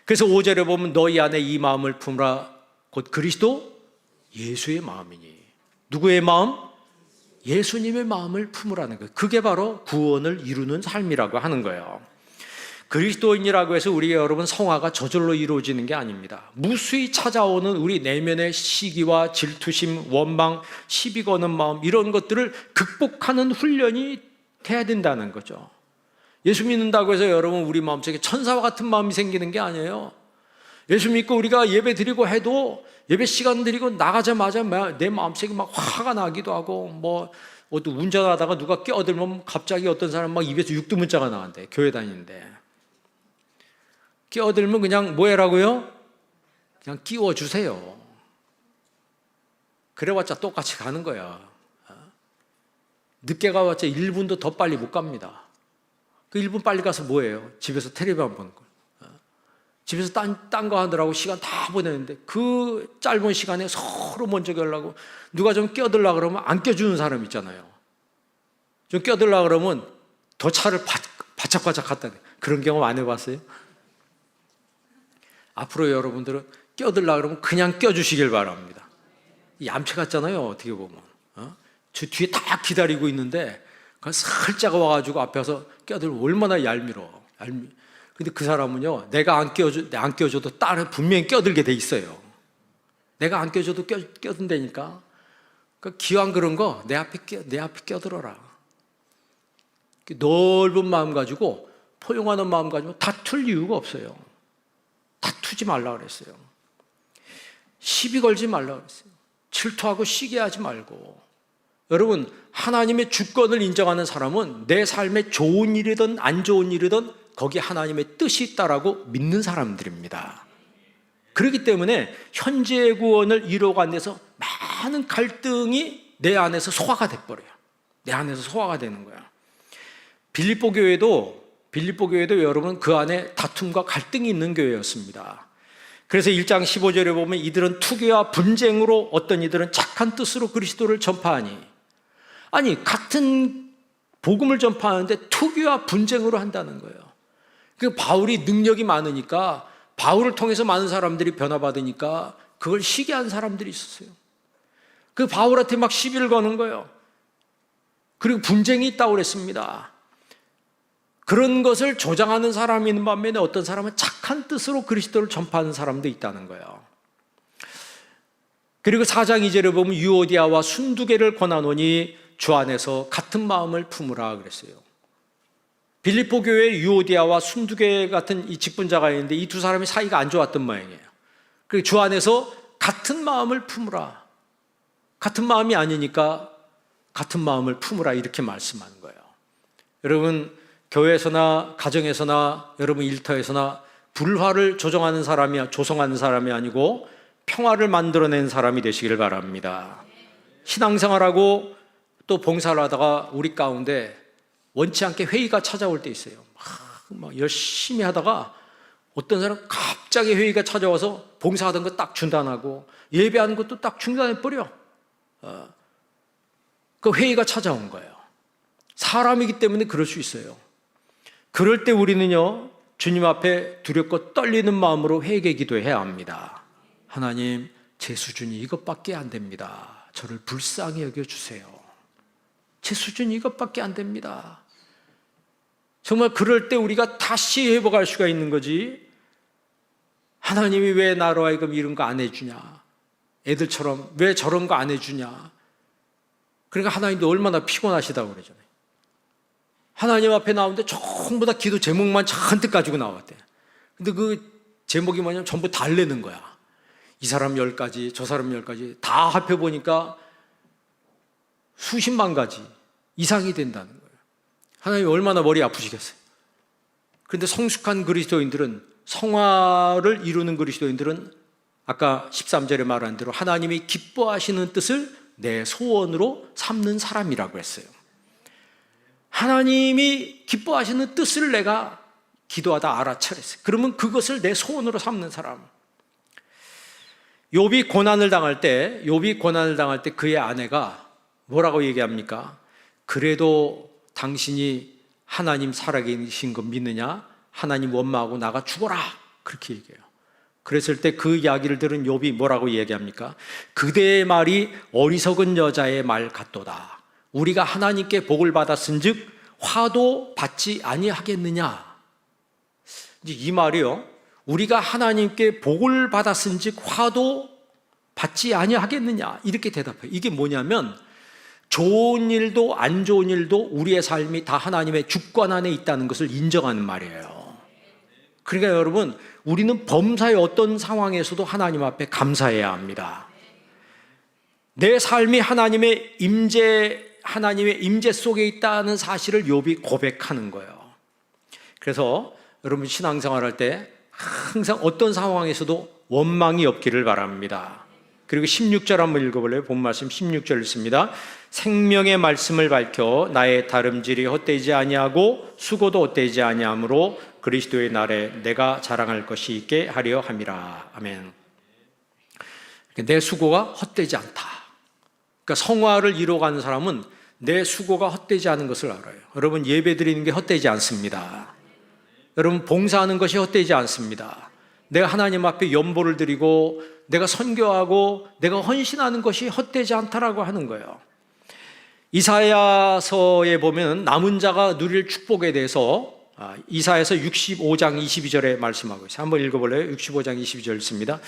그래서 5절에 보면 너희 안에 이 마음을 품으라. 곧 그리스도 예수의 마음이니. 누구의 마음? 예수님의 마음을 품으라는 거예요. 그게 바로 구원을 이루는 삶이라고 하는 거예요. 그리스도인이라고 해서 우리 여러분 성화가 저절로 이루어지는 게 아닙니다. 무수히 찾아오는 우리 내면의 시기와 질투심, 원망, 시비 거는 마음, 이런 것들을 극복하는 훈련이 돼야 된다는 거죠. 예수 믿는다고 해서 여러분 우리 마음속에 천사와 같은 마음이 생기는 게 아니에요. 예수 믿고 우리가 예배 드리고 해도 예배 시간 드리고 나가자마자 내 마음속에 막 화가 나기도 하고, 뭐 어떤 운전하다가 누가 끼어들면 갑자기 어떤 사람 막 입에서 육두문자가 나간대. 교회 다니는데 끼어들면 그냥 뭐 해라고요? 그냥 끼워주세요. 그래봤자 똑같이 가는 거야. 늦게 가봤자 1분도 더 빨리 못 갑니다. 그 1분 빨리 가서 뭐예요? 집에서 텔레비 안 보는 거예요. 집에서 딴 거 하느라고 시간 다 보내는데 그 짧은 시간에 서로 먼저 가려고 누가 좀 껴들라 그러면 안 껴주는 사람 있잖아요. 좀 껴들라 그러면 더 차를 바짝바짝 갖다 대. 그런 경험 안 해봤어요? 앞으로 여러분들은 껴들라 그러면 그냥 껴주시길 바랍니다. 얌체 같잖아요, 어떻게 보면. 저 뒤에 다 기다리고 있는데 살짝 와가지고 앞에서 껴들면 얼마나 얄미워. 근데 그 사람은요, 내가 안 껴줘도 딸은 분명히 껴들게 돼 있어요. 내가 안 껴줘도 껴든다니까. 그러니까 기왕 그런 거 내 앞에 껴들어라. 넓은 마음 가지고, 포용하는 마음 가지고 다툴 이유가 없어요. 다투지 말라 그랬어요. 시비 걸지 말라 그랬어요. 질투하고 시기하지 말고. 여러분, 하나님의 주권을 인정하는 사람은 내 삶에 좋은 일이든 안 좋은 일이든 거기에 하나님의 뜻이 있다라고 믿는 사람들입니다. 그렇기 때문에 현재의 구원을 이루어가는 데서 많은 갈등이 내 안에서 소화가 돼버려요. 내 안에서 소화가 되는 거야. 빌립보 교회도 여러분 그 안에 다툼과 갈등이 있는 교회였습니다. 그래서 1장 15절에 보면 이들은 투기와 분쟁으로, 어떤 이들은 착한 뜻으로 그리스도를 전파하니. 아니, 같은 복음을 전파하는데 투기와 분쟁으로 한다는 거예요. 그 바울이 능력이 많으니까, 바울을 통해서 많은 사람들이 변화받으니까 그걸 시기한 사람들이 있었어요. 그 바울한테 막 시비를 거는 거예요. 그리고 분쟁이 있다고 그랬습니다. 그런 것을 조장하는 사람이 있는 반면에 어떤 사람은 착한 뜻으로 그리스도를 전파하는 사람도 있다는 거예요. 그리고 4장 2절에 보면 유오디아와 순두개를 권하노니 주 안에서 같은 마음을 품으라 그랬어요. 빌립보 교회에 유오디아와 순두개 같은 이 직분자가 있는데 이 두 사람이 사이가 안 좋았던 모양이에요. 그리고 주 안에서 같은 마음을 품으라. 같은 마음이 아니니까 같은 마음을 품으라 이렇게 말씀하는 거예요. 여러분 교회에서나 가정에서나 여러분 일터에서나 불화를 조성하는 사람이 아니고 평화를 만들어낸 사람이 되시기를 바랍니다. 신앙생활하고 또 봉사를 하다가 우리 가운데 원치 않게 회의가 찾아올 때 있어요. 막 열심히 하다가 어떤 사람 갑자기 회의가 찾아와서 봉사하던 거 딱 중단하고 예배하는 것도 딱 중단해버려. 그 회의가 찾아온 거예요. 사람이기 때문에 그럴 수 있어요. 그럴 때 우리는요, 주님 앞에 두렵고 떨리는 마음으로 회개 기도해야 합니다. 하나님, 제 수준이 이것밖에 안 됩니다. 저를 불쌍히 여겨주세요. 제 수준이 이것밖에 안 됩니다. 정말 그럴 때 우리가 다시 회복할 수가 있는 거지. 하나님이 왜 나로 하여금 이런 거 안 해주냐? 애들처럼 왜 저런 거 안 해주냐? 그러니까 하나님도 얼마나 피곤하시다고 그러잖아요. 하나님 앞에 나오는데 전부 다 기도 제목만 잔뜩 가지고 나왔대. 근데 그 제목이 뭐냐면 전부 달래는 거야. 이 사람 10가지, 저 사람 10가지 다 합해보니까 수십만 가지 이상이 된다는 거예요. 하나님 얼마나 머리 아프시겠어요. 그런데 성숙한 그리스도인들은, 성화를 이루는 그리스도인들은 아까 13절에 말한 대로 하나님이 기뻐하시는 뜻을 내 소원으로 삼는 사람이라고 했어요. 하나님이 기뻐하시는 뜻을 내가 기도하다 알아차렸어요. 그러면 그것을 내 소원으로 삼는 사람. 욥이 고난을 당할 때 그의 아내가 뭐라고 얘기합니까? 그래도 당신이 하나님 살아계신 거 믿느냐? 하나님 원망하고 나가 죽어라. 그렇게 얘기해요. 그랬을 때 그 이야기를 들은 욥이 뭐라고 얘기합니까? 그대의 말이 어리석은 여자의 말 같도다. 우리가 하나님께 복을 받았은즉 화도 받지 아니하겠느냐? 이제 이 말이요, 우리가 하나님께 복을 받았은즉 화도 받지 아니하겠느냐? 이렇게 대답해요. 이게 뭐냐면 좋은 일도 안 좋은 일도 우리의 삶이 다 하나님의 주권 안에 있다는 것을 인정하는 말이에요. 그러니까 여러분, 우리는 범사의 어떤 상황에서도 하나님 앞에 감사해야 합니다. 내 삶이 하나님의 임재 속에 있다는 사실을 욥이 고백하는 거예요. 그래서 여러분 신앙생활할 때 항상 어떤 상황에서도 원망이 없기를 바랍니다. 그리고 16절 한번 읽어볼래요? 본 말씀 16절 읽습니다. 생명의 말씀을 밝혀 나의 다름질이 헛되지 아니하고 수고도 헛되지 아니하므로 그리스도의 날에 내가 자랑할 것이 있게 하려 함이라. 아멘. 내 수고가 헛되지 않다. 그러니까 성화를 이루어가는 사람은 내 수고가 헛되지 않은 것을 알아요. 여러분 예배 드리는 게 헛되지 않습니다. 여러분 봉사하는 것이 헛되지 않습니다. 내가 하나님 앞에 연보를 드리고 내가 선교하고 내가 헌신하는 것이 헛되지 않다라고 하는 거예요. 이사야서에 보면 남은 자가 누릴 축복에 대해서 이사야서 65장 22절에 말씀하고 있어요. 한번 읽어볼래요? 65장 22절 읽습니다.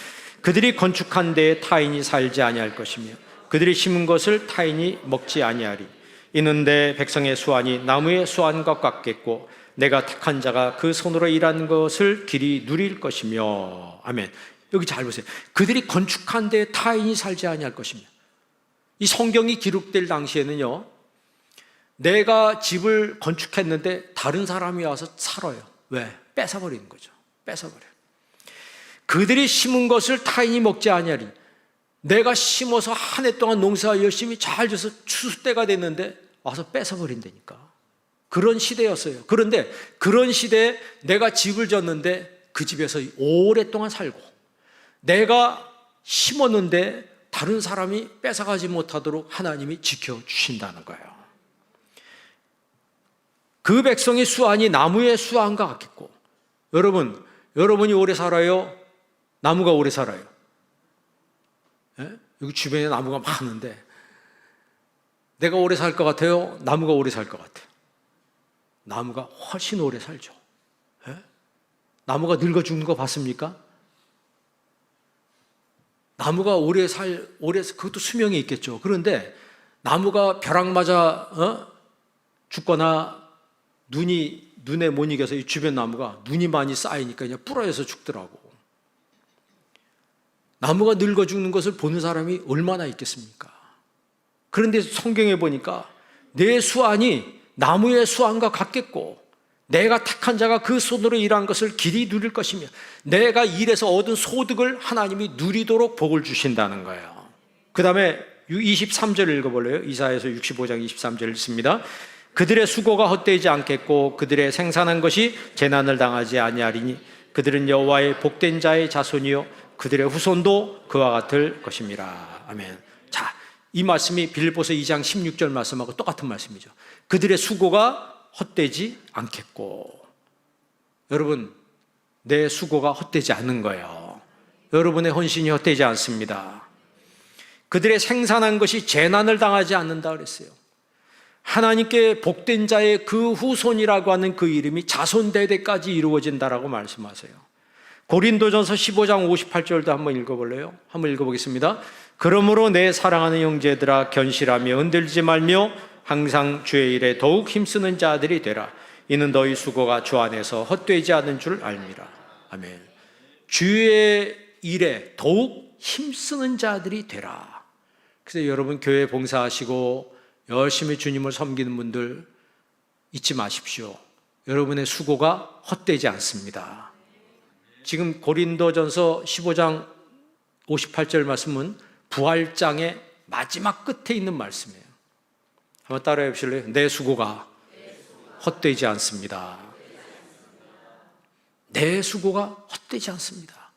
그들이 건축한 데에 타인이 살지 아니할 것이며 그들이 심은 것을 타인이 먹지 아니하리. 이는 내 백성의 수완이 나무의 수완과 같겠고 내가 택한 자가 그 손으로 일한 것을 길이 누릴 것이며. 아멘. 여기 잘 보세요. 그들이 건축한 데에 타인이 살지 아니할 것이며. 이 성경이 기록될 당시에는요, 내가 집을 건축했는데 다른 사람이 와서 살아요. 왜? 뺏어버리는 거죠. 뺏어버려요. 그들이 심은 것을 타인이 먹지 아니하리. 내가 심어서 한 해 동안 농사 열심히 잘 져서 추수 때가 됐는데 와서 뺏어버린다니까. 그런 시대였어요. 그런데 그런 시대에 내가 집을 졌는데 그 집에서 오랫동안 살고 내가 심었는데 다른 사람이 뺏어가지 못하도록 하나님이 지켜주신다는 거예요. 그 백성의 수완이 나무의 수완과 같겠고. 여러분이 오래 살아요? 나무가 오래 살아요? 예? 여기 주변에 나무가 많은데 내가 오래 살 것 같아요? 나무가 오래 살 것 같아요? 나무가 훨씬 오래 살죠. 예? 나무가 늙어 죽는 거 봤습니까? 나무가 그것도 수명이 있겠죠. 그런데 나무가 벼락 맞아 죽거나 눈에 못 이겨서 이 주변 나무가 눈이 많이 쌓이니까 그냥 부러져서 죽더라고. 나무가 늙어 죽는 것을 보는 사람이 얼마나 있겠습니까? 그런데 성경에 보니까 내 수완이 나무의 수완과 같겠고 내가 택한 자가 그 손으로 일한 것을 길이 누릴 것이며 내가 일해서 얻은 소득을 하나님이 누리도록 복을 주신다는 거예요. 그 다음에 23절을 읽어볼래요? 이사야서 65장 23절 읽습니다. 그들의 수고가 헛되지 않겠고 그들의 생산한 것이 재난을 당하지 아니하리니 그들은 여호와의 복된 자의 자손이요 그들의 후손도 그와 같을 것임이라. 아멘. 자, 이 말씀이 빌립보서 2장 16절 말씀하고 똑같은 말씀이죠. 그들의 수고가 헛되지 않겠고. 여러분, 내 수고가 헛되지 않는 거예요. 여러분의 헌신이 헛되지 않습니다. 그들의 생산한 것이 재난을 당하지 않는다 그랬어요. 하나님께 복된 자의 그 후손이라고 하는 그 이름이 자손대대까지 이루어진다라고 말씀하세요. 고린도전서 15장 58절도 한번 읽어볼래요? 한번 읽어보겠습니다. 그러므로 내 사랑하는 형제들아 견실하며 흔들리지 말며 항상 주의 일에 더욱 힘쓰는 자들이 되라. 이는 너희 수고가 주 안에서 헛되지 않은 줄 알미라. 아멘. 주의 일에 더욱 힘쓰는 자들이 되라. 그래서 여러분 교회 봉사하시고 열심히 주님을 섬기는 분들 잊지 마십시오. 여러분의 수고가 헛되지 않습니다. 지금 고린도전서 15장 58절 말씀은 부활장의 마지막 끝에 있는 말씀이에요. 한번 따라해 보실래요? 내 수고가 헛되지 않습니다. 내 수고가 헛되지 않습니다.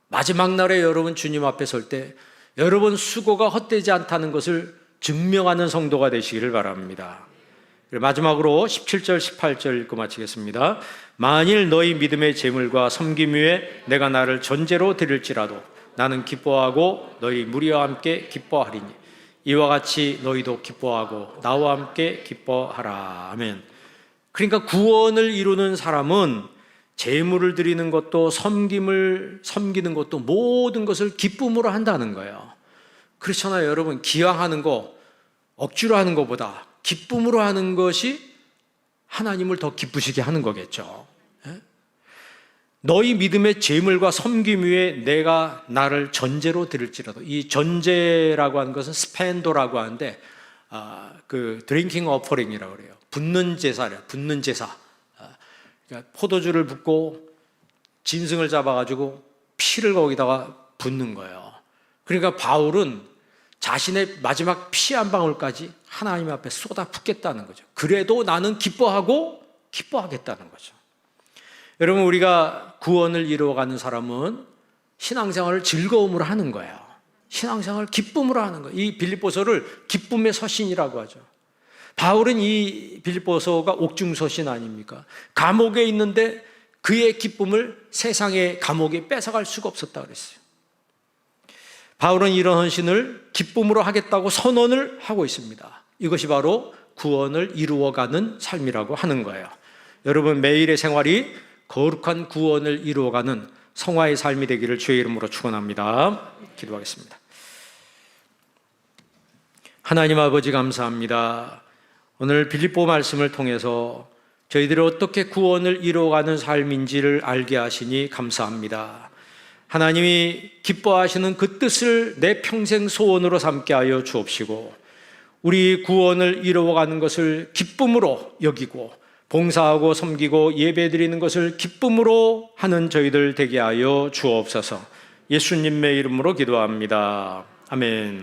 마지막 날에 여러분 주님 앞에 설 때 여러분 수고가 헛되지 않다는 것을 증명하는 성도가 되시기를 바랍니다. 마지막으로 17절 18절 읽고 마치겠습니다. 만일 너희 믿음의 재물과 섬김 위에 내가 나를 전제로 드릴지라도 나는 기뻐하고 너희 무리와 함께 기뻐하리니 이와 같이 너희도 기뻐하고 나와 함께 기뻐하라. 아멘. 그러니까 구원을 이루는 사람은 재물을 드리는 것도 섬기는 것도 모든 것을 기쁨으로 한다는 거예요. 그렇잖아요. 여러분 기왕하는 거 억지로 하는 것보다 기쁨으로 하는 것이 하나님을 더 기쁘시게 하는 거겠죠. 너희 믿음의 재물과 섬김 위에 내가 나를 전제로 드릴지라도. 이 전제라고 하는 것은 스펜도라고 하는데 그 드링킹 어퍼링이라고 그래요. 붓는 제사래요. 붓는 제사. 그러니까 포도주를 붓고 짐승을 잡아가지고 피를 거기다가 붓는 거예요. 그러니까 바울은 자신의 마지막 피 한 방울까지 하나님 앞에 쏟아 붓겠다는 거죠. 그래도 나는 기뻐하겠다는 거죠. 여러분, 우리가 구원을 이루어가는 사람은 신앙생활을 즐거움으로 하는 거예요. 신앙생활을 기쁨으로 하는 거예요. 이 빌립보서를 기쁨의 서신이라고 하죠. 바울은 이 빌립보서가 옥중서신 아닙니까? 감옥에 있는데 그의 기쁨을 세상의 감옥에 뺏어갈 수가 없었다 그랬어요. 바울은 이런 헌신을 기쁨으로 하겠다고 선언을 하고 있습니다. 이것이 바로 구원을 이루어가는 삶이라고 하는 거예요. 여러분, 매일의 생활이 거룩한 구원을 이루어가는 성화의 삶이 되기를 주의 이름으로 축원합니다. 기도하겠습니다. 하나님 아버지 감사합니다. 오늘 빌립보 말씀을 통해서 저희들이 어떻게 구원을 이루어가는 삶인지를 알게 하시니 감사합니다. 하나님이 기뻐하시는 그 뜻을 내 평생 소원으로 삼게 하여 주옵시고 우리 구원을 이루어가는 것을 기쁨으로 여기고 봉사하고 섬기고 예배드리는 것을 기쁨으로 하는 저희들 되게 하여 주옵소서. 예수님의 이름으로 기도합니다. 아멘.